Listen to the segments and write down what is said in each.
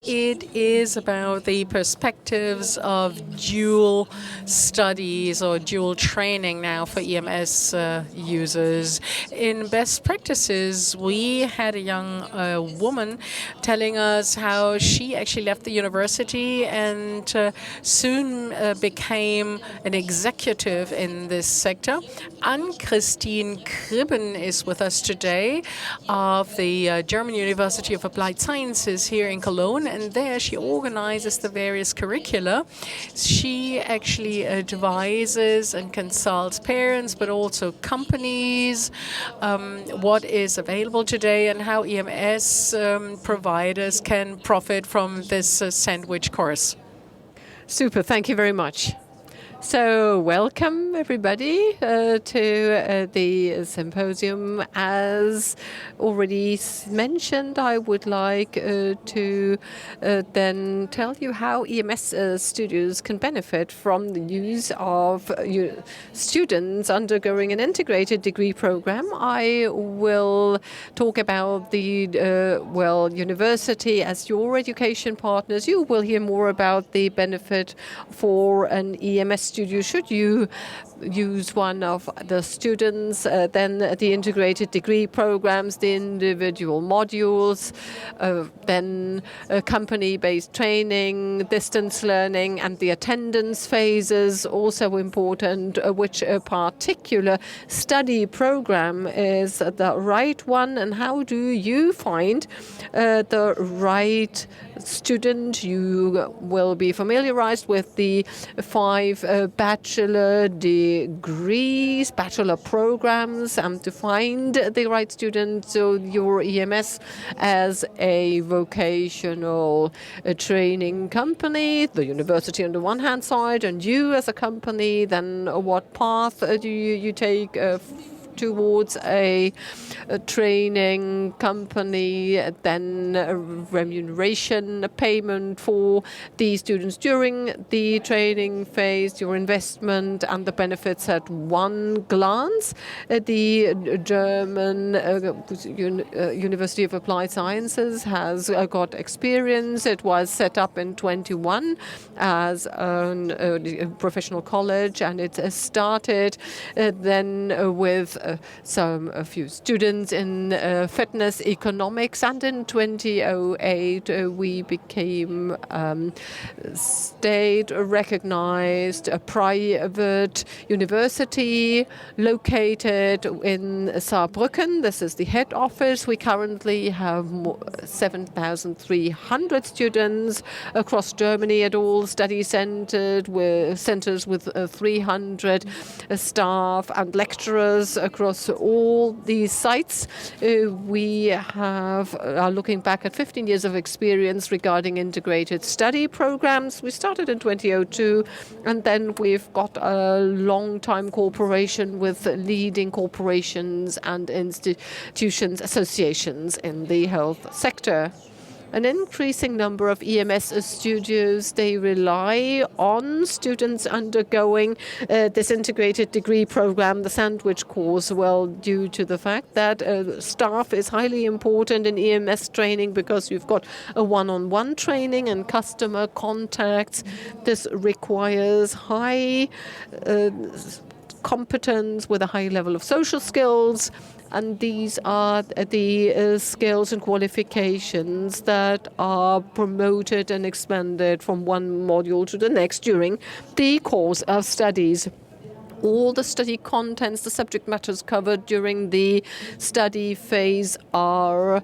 It is about the perspectives of dual studies or dual training now for EMS users. In best practices, we had a young woman telling us how she actually left the university and soon became an executive in this sector. Ann-Christine Kribben is with us today of the German University of Applied Sciences here in Cologne, and there she organizes the various curricula. She actually advises and consults parents, but also companies, what is available today and how EMS providers can profit from this sandwich course. Super, thank you very much. So welcome everybody to the symposium. As already mentioned, I would like to then tell you how EMS studios can benefit from the use of students undergoing an integrated degree program. I will talk about the university as your education partners. You will hear more about the benefit for an EMS studio should you use one of the students, then the integrated degree programs, the individual modules, then company-based training, distance learning, and the attendance phases, also important, which particular study program is the right one, and how do you find the right student. You will be familiarized with the 5 bachelor degrees, bachelor programs, to find the right student. So your EMS as a vocational training company, the university on the one hand side, and you as a company, then what path do you take towards a training company, then remuneration, payment for the students during the training phase, your investment and the benefits at one glance. The German University of Applied Sciences has got experience. It was set up in 21 as a professional college, and it started then with a few students in fitness economics, and in 2008 we became state-recognized private university located in Saarbrücken. This is the head office. We currently have 7,300 students across Germany at all study centers with 300 staff and lecturers across all these sites. We are looking back at 15 years of experience regarding integrated study programs. We started in 2002, and then we've got a long-time cooperation with leading corporations and institutions, associations in the health sector. An increasing number of EMS studios, they rely on students undergoing this integrated degree program, the sandwich course, well, due to the fact that staff is highly important in EMS training because you've got a one-on-one training and customer contacts. This requires high competence with a high level of social skills. And these are the skills and qualifications that are promoted and expanded from one module to the next during the course of studies. All the study contents, the subject matters covered during the study phase are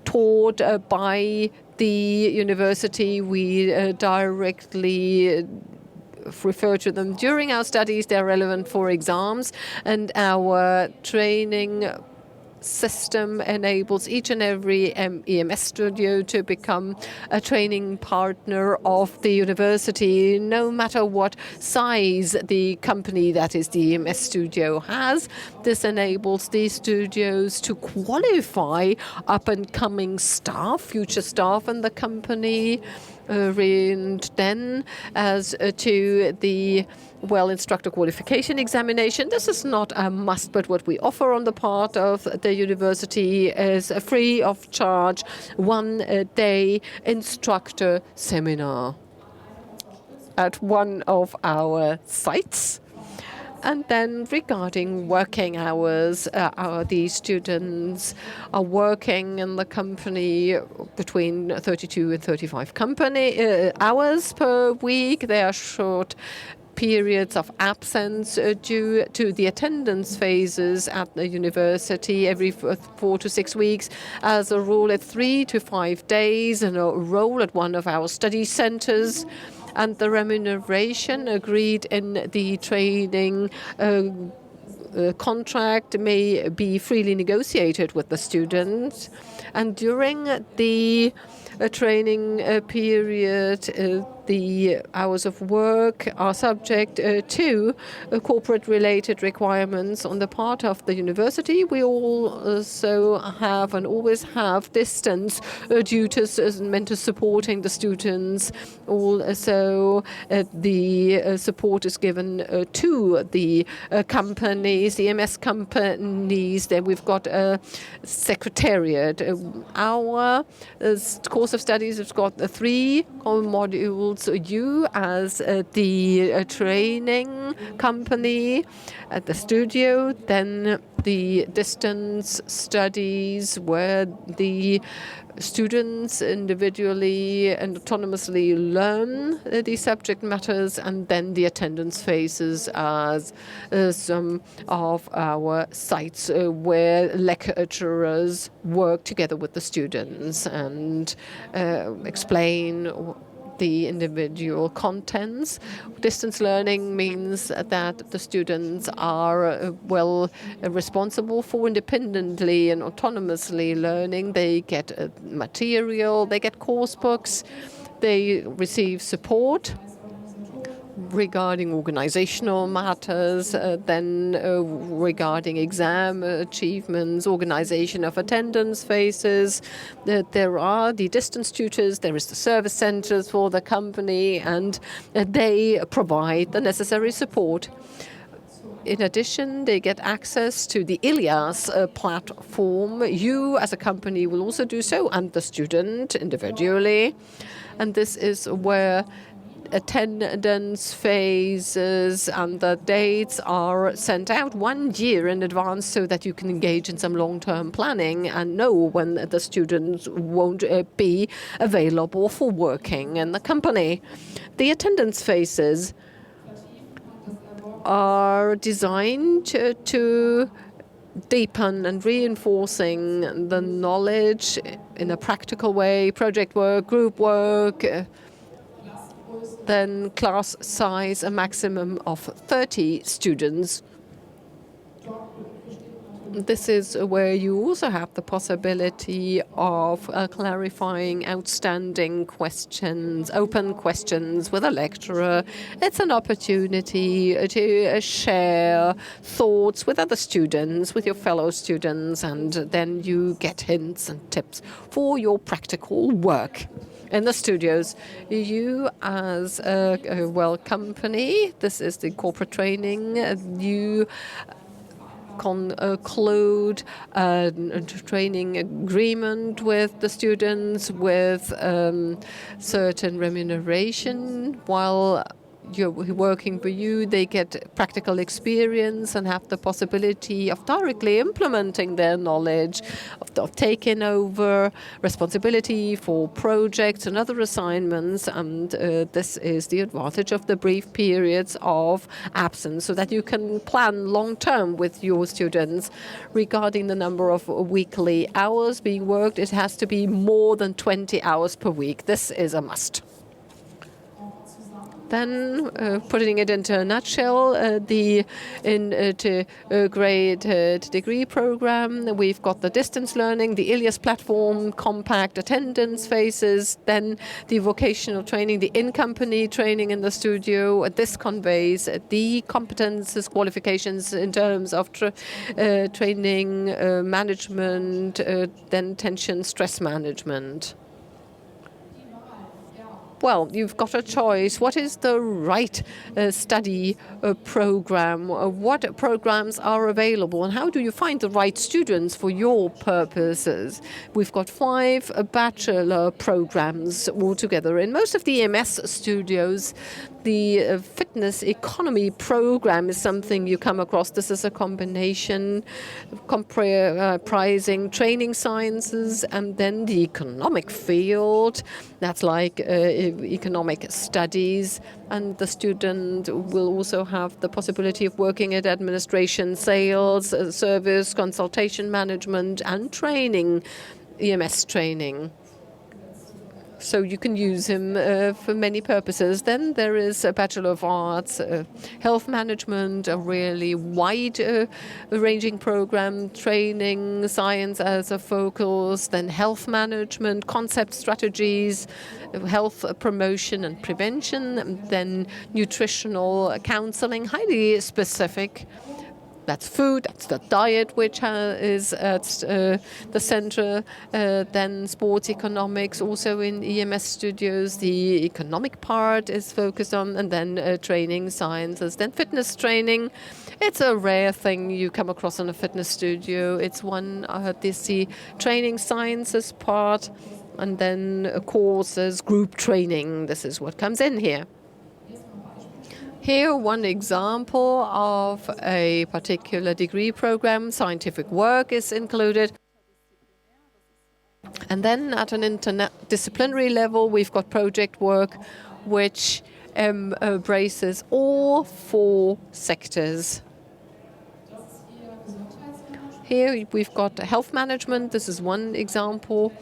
taught by the university. We directly refer to them during our studies. They're relevant for exams, and our training system enables each and every EMS studio to become a training partner of the university, no matter what size the company, that is the EMS studio, has. This enables these studios to qualify up-and-coming staff, future staff in the company, And then as to the instructor qualification examination, this is not a must, but what we offer on the part of the university is a free of charge 1 day instructor seminar at one of our sites. And then regarding working hours, the students are working in the company between 32 and 35 hours per week. They are short periods of absence due to the attendance phases at the university every 4 to 6 weeks. As a rule, at 3 to 5 days in a row at one of our study centers. And the remuneration agreed in the training contract may be freely negotiated with the students. And during the training period, the hours of work are subject to corporate-related requirements on the part of the university. We also have and always have distance tutors meant to supporting the students. Also, the support is given to the companies, the EMS companies. Then we've got a secretariat. Our course of studies has got 3 modules. You as the training company at the studio, then the distance studies where the students individually and autonomously learn the subject matters, and then the attendance phases as some of our sites where lecturers work together with the students and explain the individual contents. Distance learning means that the students are responsible for independently and autonomously learning. They get material, they get course books, they receive support regarding organizational matters, then regarding exam achievements, organization of attendance phases. There are the distance tutors, there is the service centers for the company, and they provide the necessary support. In addition, they get access to the Ilias platform. You as a company will also do so, and the student individually. And this is where attendance phases and the dates are sent out 1 year in advance so that you can engage in some long-term planning and know when the students won't be available for working in the company. The attendance phases are designed to deepen and reinforcing the knowledge in a practical way, project work, group work, then class size a maximum of 30 students. This is where you also have the possibility of clarifying outstanding questions, open questions with a lecturer. It's an opportunity to share thoughts with other students, with your fellow students, and then you get hints and tips for your practical work in the studios. You as a company, this is the corporate training, you conclude a training agreement with the students with certain remuneration. While you're working for you, they get practical experience and have the possibility of directly implementing their knowledge, of taking over responsibility for projects and other assignments. And this is the advantage of the brief periods of absence, so that you can plan long-term with your students. Regarding the number of weekly hours being worked, it has to be more than 20 hours per week. This is a must. Then, putting it into a nutshell, the integrated degree program, we've got the distance learning, the Ilias platform, compact attendance phases, then the vocational training, the in-company training in the studio. This conveys the competences, qualifications in terms of training, management, then tension, stress management. Well, you've got a choice. What is the right study program? What programs are available? And how do you find the right students for your purposes? We've got 5 bachelor programs altogether. In most of the EMS studios, the fitness economy program is something you come across. This is a combination comprising training sciences and then the economic field. That's like economic studies. And the student will also have the possibility of working at administration, sales, service, consultation management, and training, EMS training. So you can use him for many purposes. Then there is a Bachelor of Arts, Health Management, a really wide-ranging program, training, science as a focus, then Health Management, concept strategies, health promotion and prevention, and then nutritional counseling, highly specific. That's food, that's the diet, which is at the center. Then sports economics, also in EMS studios, the economic part is focused on, and then training sciences. Then fitness training, it's a rare thing you come across in a fitness studio. It's one, the training sciences part, and then courses, group training. This is what comes in here. Here, one example of a particular degree program, scientific work is included. And then at an interdisciplinary level, we've got project work, which embraces all 4 sectors. Here we've got health management. This is one example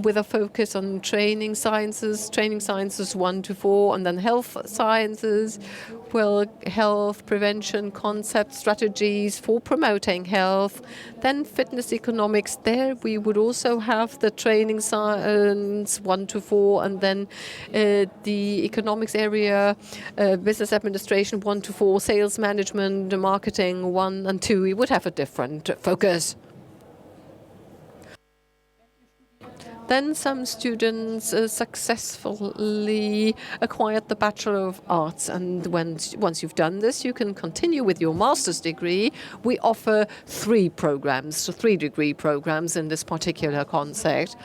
with a focus on training sciences 1 to 4, and then health sciences, well, health prevention concept strategies for promoting health. Then fitness economics, there we would also have the training science 1 to 4, and then the economics area, business administration 1 to 4, sales management, marketing 1 and 2. We would have a different focus. Then some students successfully acquired the Bachelor of Arts, and once you've done this, you can continue with your master's degree. We offer 3 programs, so 3 degree programs in this particular concept.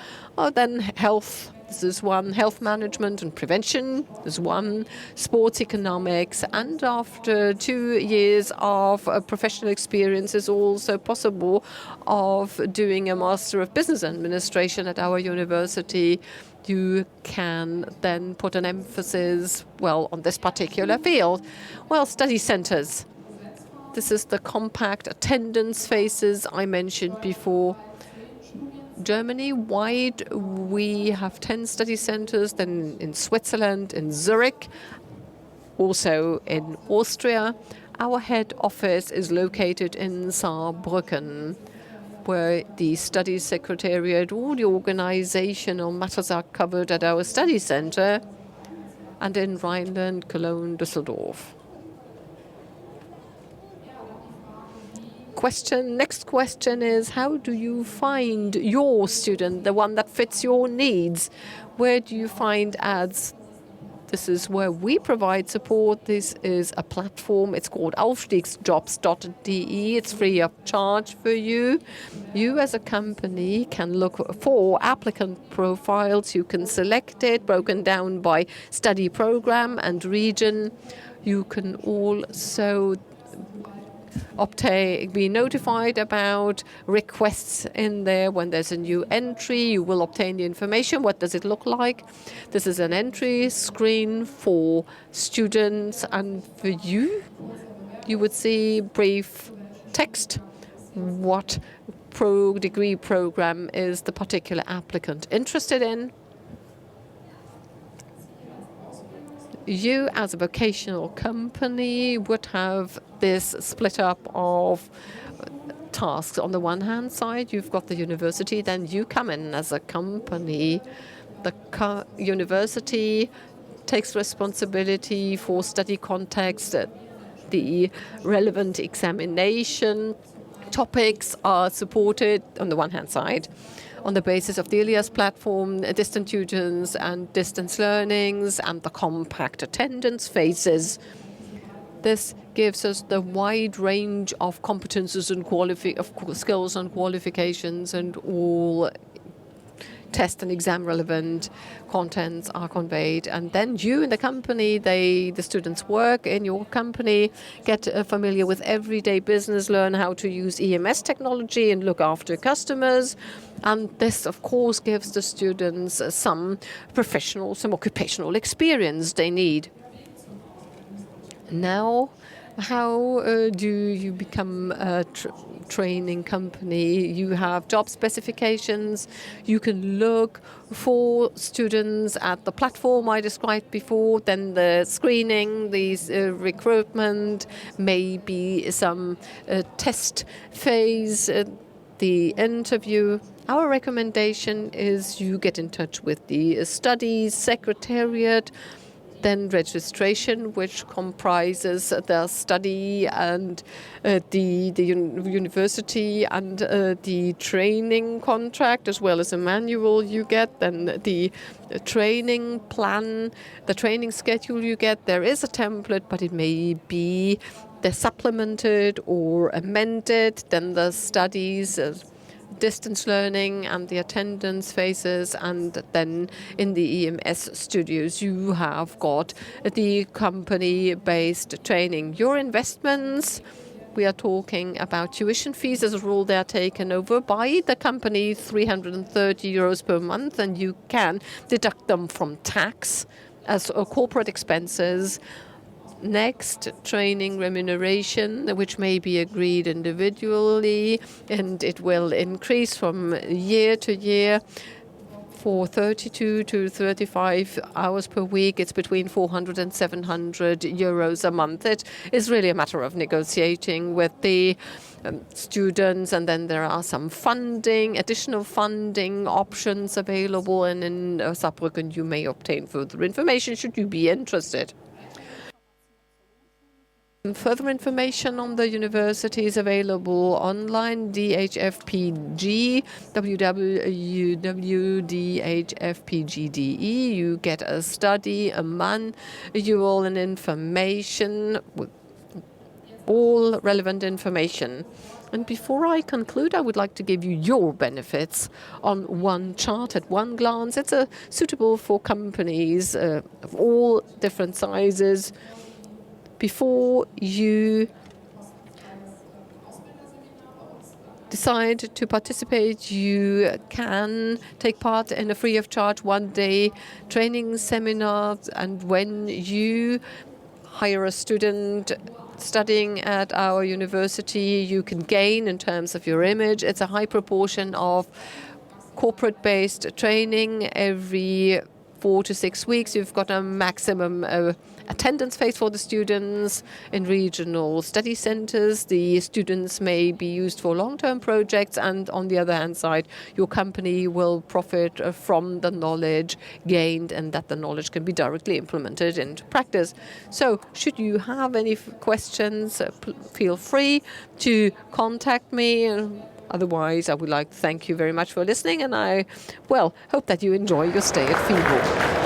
Then health. This is one, health management and prevention. There's one, sports economics. And after 2 years of professional experience, is also possible of doing a Master of Business Administration at our university. You can then put an emphasis, well, on this particular field. Well, study centers. This is the compact attendance phases I mentioned before. Germany-wide, we have 10 study centers, then in Switzerland, in Zurich, also in Austria. Our head office is located in Saarbrücken, where the study secretariat, all the organizational matters are covered at our study center, and in Rhineland, Cologne, Düsseldorf. Next question is, how do you find your student, the one that fits your needs? Where do you find ads? This is where we provide support. This is a platform. It's called Aufstiegsjobs.de. It's free of charge for you. You as a company can look for applicant profiles. You can select it, broken down by study program and region. You can also be notified about requests in there. When there's a new entry, you will obtain the information. What does it look like? This is an entry screen for students, and for you would see brief text. What degree program is the particular applicant interested in? You, as a vocational company, would have this split up of tasks. On the one hand side, you've got the university, then you come in as a company. The university takes responsibility for study context, the relevant examination topics are supported on the one hand side. on the basis of the Ilias platform, distant tutors and distance learnings, and the compact attendance phases. This gives us the wide range of competences and skills and qualifications, and all test and exam relevant contents are conveyed. And then you in the company, the students work in your company, get familiar with everyday business, learn how to use EMS technology and look after customers. And this, of course, gives the students some occupational experience they need. Now, how do you become a training company? You have job specifications. You can look for students at the platform I described before, then the screening, the recruitment, maybe some test phase, the interview. Our recommendation is you get in touch with the studies secretariat, then registration, which comprises the study and the university and the training contract, as well as a manual you get, then the training plan, the training schedule you get. There is a template, but it may be supplemented or amended. Then the studies, distance learning and the attendance phases, and then in the EMS studios you have got the company-based training. Your investments, we are talking about tuition fees. As a rule, they are taken over by the company, 330 euros per month, and you can deduct them from tax as corporate expenses. Next, training remuneration, which may be agreed individually, and it will increase from year to year. For 32 to 35 hours per week, it's between 400 and 700 euros a month. It is really a matter of negotiating with the students, and then there are some additional funding options available, and in Saarbrücken you may obtain further information should you be interested. Further information on the university is available online, DHFPG, www.dhfpg.de. You get a study, a manual, and information with all relevant information. And before I conclude, I would like to give you your benefits on one chart at one glance. It's suitable for companies of all different sizes. Before you decide to participate, you can take part in a free of charge one-day training seminar. And when you hire a student studying at our university, you can gain in terms of your image. It's a high proportion of corporate-based training every 4 to 6 weeks. You've got a maximum attendance phase for the students in regional study centers. The students may be used for long-term projects, and on the other hand side, your company will profit from the knowledge gained, and that the knowledge can be directly implemented into practice. So should you have any questions, feel free to contact me. Otherwise, I would like to thank you very much for listening, and I hope that you enjoy your stay at Fribourg.